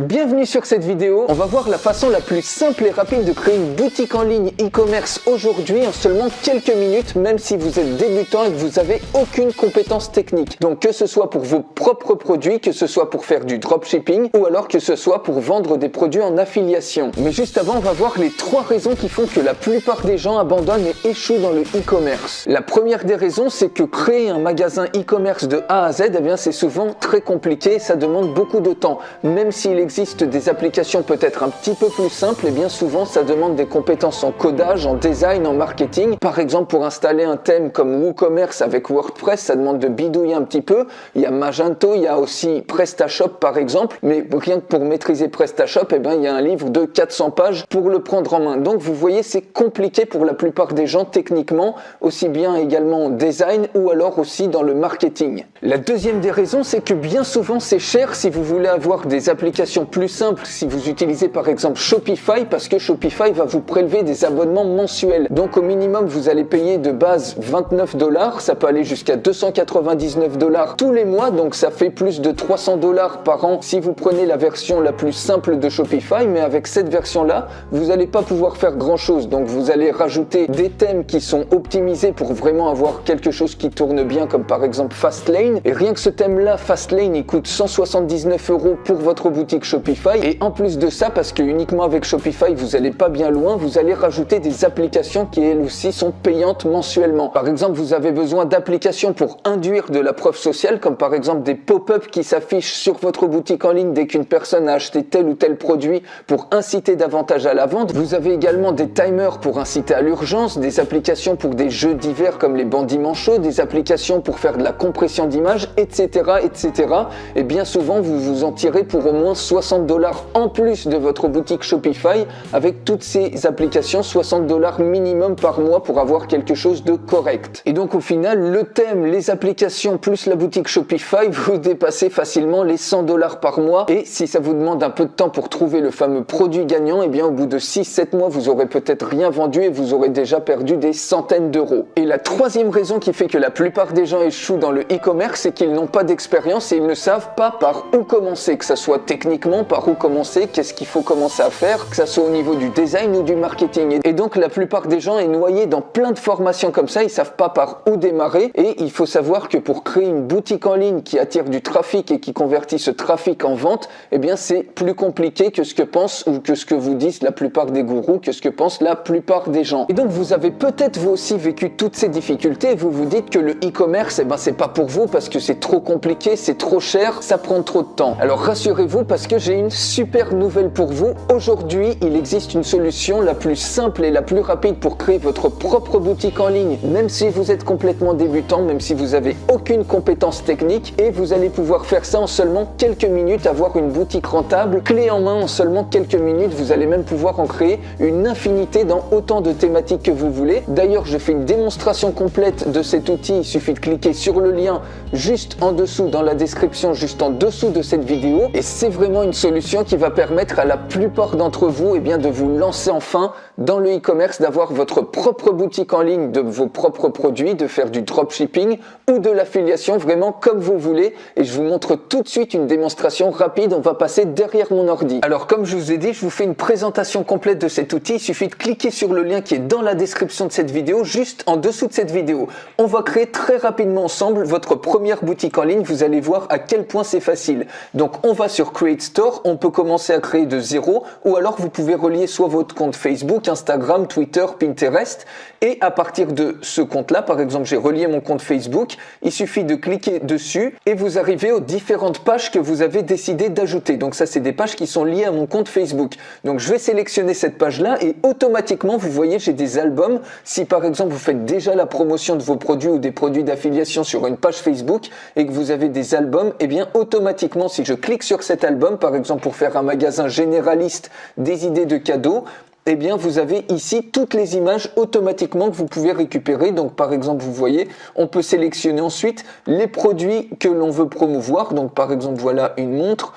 Bienvenue sur cette vidéo, on va voir la façon la plus simple et rapide de créer une boutique en ligne e-commerce aujourd'hui en seulement quelques minutes, même si vous êtes débutant et que vous n'avez aucune compétence technique. Donc que ce soit pour vos propres produits, que ce soit pour faire du dropshipping ou alors que ce soit pour vendre des produits en affiliation. Mais juste avant, on va voir les 3 raisons qui font que la plupart des gens abandonnent et échouent dans le e-commerce. La première des raisons, c'est que créer un magasin e-commerce de A à Z, eh bien c'est souvent très compliqué et ça demande beaucoup de temps. Même s'il existe des applications peut-être un petit peu plus simples, et bien souvent ça demande des compétences en codage, en design, en marketing. Par exemple, pour installer un thème comme WooCommerce avec WordPress, ça demande de bidouiller un petit peu. Il y a Magento, il y a aussi PrestaShop par exemple, mais rien que pour maîtriser PrestaShop, eh bien il y a un livre de 400 pages pour le prendre en main. Donc vous voyez, c'est compliqué pour la plupart des gens techniquement, aussi bien également en design ou alors aussi dans le marketing. La deuxième des raisons, c'est que bien souvent c'est cher si vous voulez avoir des applications plus simple si vous utilisez par exemple Shopify, parce que Shopify va vous prélever des abonnements mensuels. Donc au minimum vous allez payer de base 29 $, ça peut aller jusqu'à 299 $ tous les mois, donc ça fait plus de 300 $ par an si vous prenez la version la plus simple de Shopify. Mais avec cette version là vous n'allez pas pouvoir faire grand chose, donc vous allez rajouter des thèmes qui sont optimisés pour vraiment avoir quelque chose qui tourne bien, comme par exemple Fastlane, et rien que ce thème là, Fastlane, il coûte 179 € pour votre boutique Shopify. Et en plus de ça, parce que uniquement avec Shopify vous n'allez pas bien loin, vous allez rajouter des applications qui elles aussi sont payantes mensuellement. Par exemple, vous avez besoin d'applications pour induire de la preuve sociale, comme par exemple des pop-up qui s'affichent sur votre boutique en ligne dès qu'une personne a acheté tel ou tel produit pour inciter davantage à la vente. Vous avez également des timers pour inciter à l'urgence, des applications pour des jeux divers comme les bandits manchots, des applications pour faire de la compression d'images, etc., etc. Et bien souvent vous vous en tirez pour au moins 60 $ en plus de votre boutique Shopify. Avec toutes ces applications, 60 $ minimum par mois pour avoir quelque chose de correct. Et donc au final, le thème, les applications plus la boutique Shopify, vous dépassez facilement les 100 $ par mois. Et si ça vous demande un peu de temps pour trouver le fameux produit gagnant, et bien au bout de 6-7 mois vous aurez peut-être rien vendu et vous aurez déjà perdu des centaines d'euros. Et la troisième raison qui fait que la plupart des gens échouent dans le e-commerce, c'est qu'ils n'ont pas d'expérience et ils ne savent pas par où commencer, que ça soit techniquement, par où commencer, qu'est-ce qu'il faut commencer à faire, que ça soit au niveau du design ou du marketing. Et donc la plupart des gens est noyé dans plein de formations comme ça, ils savent pas par où démarrer. Et il faut savoir que pour créer une boutique en ligne qui attire du trafic et qui convertit ce trafic en vente, eh bien c'est plus compliqué que ce que pensent ou que ce que vous disent la plupart des gourous, que ce que pensent la plupart des gens. Et donc vous avez peut-être vous aussi vécu toutes ces difficultés et vous vous dites que le e-commerce, eh ben c'est pas pour vous parce que c'est trop compliqué, c'est trop cher, ça prend trop de temps. Alors rassurez-vous, parce que j'ai une super nouvelle pour vous. Aujourd'hui, il existe une solution la plus simple et la plus rapide pour créer votre propre boutique en ligne, même si vous êtes complètement débutant, même si vous avez aucune compétence technique, et vous allez pouvoir faire ça en seulement quelques minutes, avoir une boutique rentable, clé en main en seulement quelques minutes. Vous allez même pouvoir en créer une infinité dans autant de thématiques que vous voulez. D'ailleurs, je fais une démonstration complète de cet outil. Il suffit de cliquer sur le lien juste en dessous dans la description, juste en dessous de cette vidéo, et c'est vraiment une solution qui va permettre à la plupart d'entre vous eh bien, de vous lancer enfin dans le e-commerce, d'avoir votre propre boutique en ligne de vos propres produits, de faire du dropshipping ou de l'affiliation, vraiment comme vous voulez. Et je vous montre tout de suite une démonstration rapide. On va passer derrière mon ordi. Alors comme je vous ai dit, je vous fais une présentation complète de cet outil. Il suffit de cliquer sur le lien qui est dans la description de cette vidéo, juste en dessous de cette vidéo. On va créer très rapidement ensemble votre première boutique en ligne. Vous allez voir à quel point c'est facile. Donc on va sur Create Store, on peut commencer à créer de zéro, ou alors vous pouvez relier soit votre compte Facebook, Instagram, Twitter, Pinterest, et à partir de ce compte-là, par exemple j'ai relié mon compte Facebook, il suffit de cliquer dessus et vous arrivez aux différentes pages que vous avez décidé d'ajouter. Donc ça c'est des pages qui sont liées à mon compte Facebook. Donc je vais sélectionner cette page-là et automatiquement vous voyez j'ai des albums. Si par exemple vous faites déjà la promotion de vos produits ou des produits d'affiliation sur une page Facebook et que vous avez des albums, et bien automatiquement si je clique sur cet album, par exemple pour faire un magasin généraliste des idées de cadeaux, eh bien vous avez ici toutes les images automatiquement que vous pouvez récupérer. Donc par exemple vous voyez, on peut sélectionner ensuite les produits que l'on veut promouvoir. Donc par exemple voilà une montre.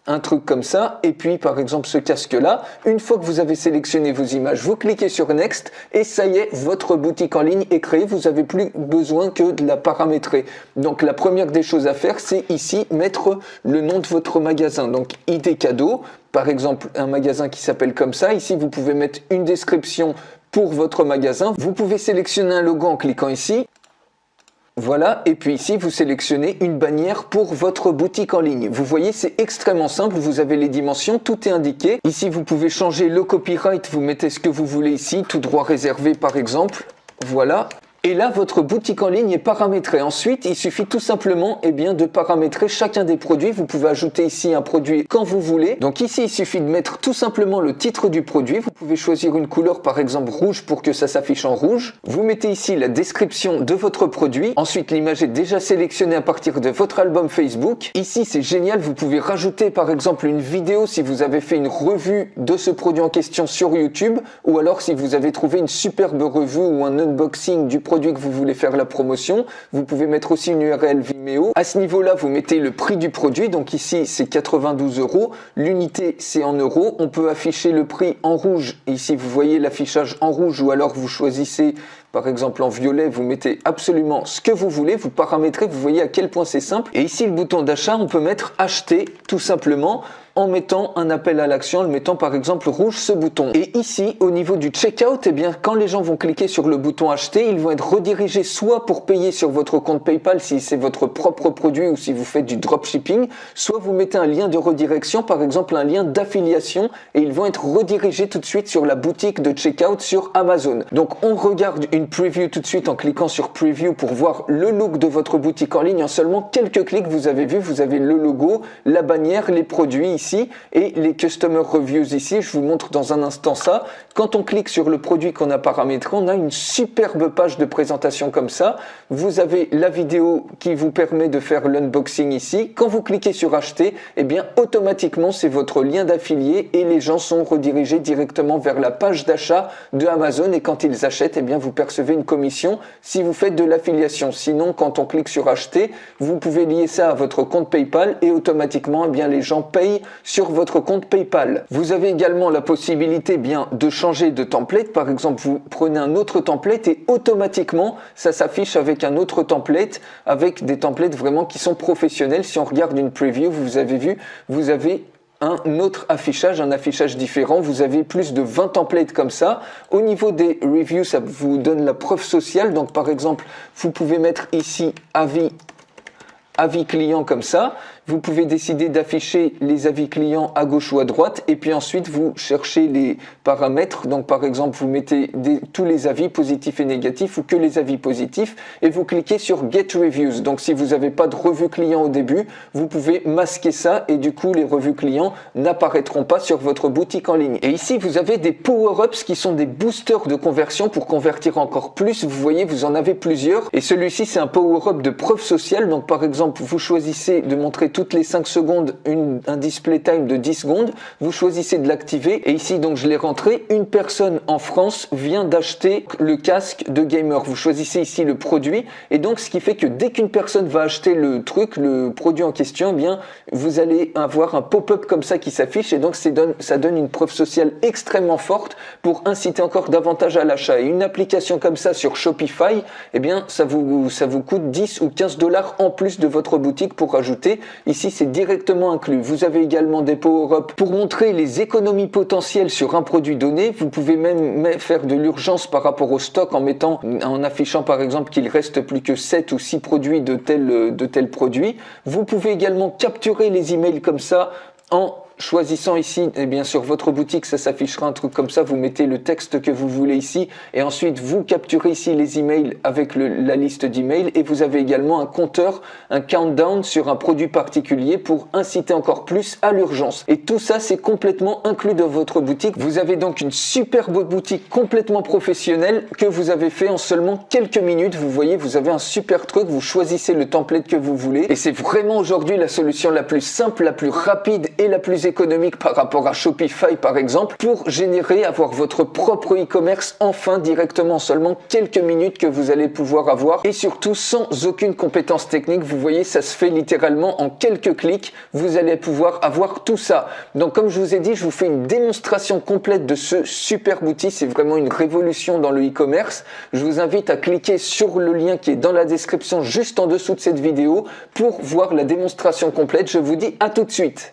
un truc comme ça, et puis par exemple ce casque là, une fois que vous avez sélectionné vos images, vous cliquez sur Next et ça y est, votre boutique en ligne est créée, vous n'avez plus besoin que de la paramétrer. Donc la première des choses à faire, c'est ici mettre le nom de votre magasin, donc ID cadeau, par exemple un magasin qui s'appelle comme ça, ici vous pouvez mettre une description pour votre magasin, vous pouvez sélectionner un logo en cliquant ici. Voilà, et puis ici, vous sélectionnez une bannière pour votre boutique en ligne. Vous voyez, c'est extrêmement simple, vous avez les dimensions, tout est indiqué. Ici, vous pouvez changer le copyright, vous mettez ce que vous voulez ici, tout droit réservé par exemple. Voilà. Et là, votre boutique en ligne est paramétrée. Ensuite, il suffit tout simplement de paramétrer chacun des produits. Vous pouvez ajouter ici un produit quand vous voulez. Donc ici, il suffit de mettre tout simplement le titre du produit. Vous pouvez choisir une couleur, par exemple rouge, pour que ça s'affiche en rouge. Vous mettez ici la description de votre produit. Ensuite, l'image est déjà sélectionnée à partir de votre album Facebook. Ici, c'est génial. Vous pouvez rajouter, par exemple, une vidéo si vous avez fait une revue de ce produit en question sur YouTube. Ou alors, si vous avez trouvé une superbe revue ou un unboxing du produit que vous voulez faire la promotion, vous pouvez mettre aussi une URL Vimeo. À ce niveau-là, vous mettez le prix du produit. Donc ici, c'est 92 €. L'unité, c'est en euros. On peut afficher le prix en rouge. Ici, vous voyez l'affichage en rouge ou alors vous choisissez par exemple en violet, vous mettez absolument ce que vous voulez, vous paramétrez, vous voyez à quel point c'est simple. Et ici, le bouton d'achat, on peut mettre acheter tout simplement en mettant un appel à l'action, en le mettant par exemple rouge ce bouton. Et ici, au niveau du checkout, quand les gens vont cliquer sur le bouton acheter, ils vont être redirigés soit pour payer sur votre compte PayPal si c'est votre propre produit ou si vous faites du dropshipping, soit vous mettez un lien de redirection, par exemple un lien d'affiliation, et ils vont être redirigés tout de suite sur la boutique de checkout sur Amazon. Donc on regarde une preview tout de suite en cliquant sur preview pour voir le look de votre boutique en ligne. En seulement quelques clics, vous avez vu, vous avez le logo, la bannière, les produits ici et les customer reviews ici. Je vous montre dans un instant ça. Quand on clique sur le produit qu'on a paramétré, on a une superbe page de présentation comme ça. Vous avez la vidéo qui vous permet de faire l'unboxing ici. Quand vous cliquez sur acheter, automatiquement c'est votre lien d'affilié et les gens sont redirigés directement vers la page d'achat de Amazon et quand ils achètent, vous percevez une commission si vous faites de l'affiliation. Sinon, quand on clique sur acheter, vous pouvez lier ça à votre compte PayPal et automatiquement, les gens payent sur votre compte PayPal. Vous avez également la possibilité de changer de template. Par exemple, vous prenez un autre template et automatiquement, ça s'affiche avec un autre template, avec des templates vraiment qui sont professionnels. Si on regarde une preview, vous avez vu, vous avez un autre affichage, un affichage différent. Vous avez plus de 20 templates comme ça. Au niveau des reviews, ça vous donne la preuve sociale. Donc par exemple, vous pouvez mettre ici avis client comme ça. Vous pouvez décider d'afficher les avis clients à gauche ou à droite et puis ensuite vous cherchez les paramètres. Donc par exemple vous mettez tous les avis positifs et négatifs ou que les avis positifs et vous cliquez sur Get Reviews. Donc si vous n'avez pas de revue client au début, vous pouvez masquer ça et du coup les revues clients n'apparaîtront pas sur votre boutique en ligne. Et ici vous avez des power-ups qui sont des boosters de conversion pour convertir encore plus. Vous voyez, vous en avez plusieurs et celui-ci c'est un power-up de preuve sociale. Donc par exemple vous choisissez de montrer toutes les 5 secondes un display time de 10 secondes, vous choisissez de l'activer et ici donc je l'ai rentré, une personne en France vient d'acheter le casque de gamer. Vous choisissez ici le produit et donc ce qui fait que dès qu'une personne va acheter le produit en question, vous allez avoir un pop-up comme ça qui s'affiche et donc ça donne une preuve sociale extrêmement forte pour inciter encore davantage à l'achat. Et une application comme ça sur Shopify, ça vous coûte 10 ou 15 $ en plus de votre boutique pour rajouter. Ici, c'est directement inclus. Vous avez également des power-up pour montrer les économies potentielles sur un produit donné. Vous pouvez même faire de l'urgence par rapport au stock en affichant par exemple qu'il reste plus que 7 ou 6 produits de tel produit. Vous pouvez également capturer les emails comme ça en choisissant ici, sur votre boutique, ça s'affichera un truc comme ça, vous mettez le texte que vous voulez ici et ensuite vous capturez ici les emails avec la liste d'emails et vous avez également un compteur, un countdown sur un produit particulier pour inciter encore plus à l'urgence. Et tout ça, c'est complètement inclus dans votre boutique. Vous avez donc une superbe boutique complètement professionnelle que vous avez fait en seulement quelques minutes. Vous voyez, vous avez un super truc, vous choisissez le template que vous voulez et c'est vraiment aujourd'hui la solution la plus simple, la plus rapide et la plus économique par rapport à Shopify par exemple, pour générer, avoir votre propre e-commerce enfin directement, seulement quelques minutes que vous allez pouvoir avoir et surtout sans aucune compétence technique. Vous voyez, ça se fait littéralement en quelques clics, vous allez pouvoir avoir tout ça. Donc comme je vous ai dit, je vous fais une démonstration complète de ce super outil, c'est vraiment une révolution dans le e-commerce. Je vous invite à cliquer sur le lien qui est dans la description juste en dessous de cette vidéo pour voir la démonstration complète. Je vous dis à tout de suite.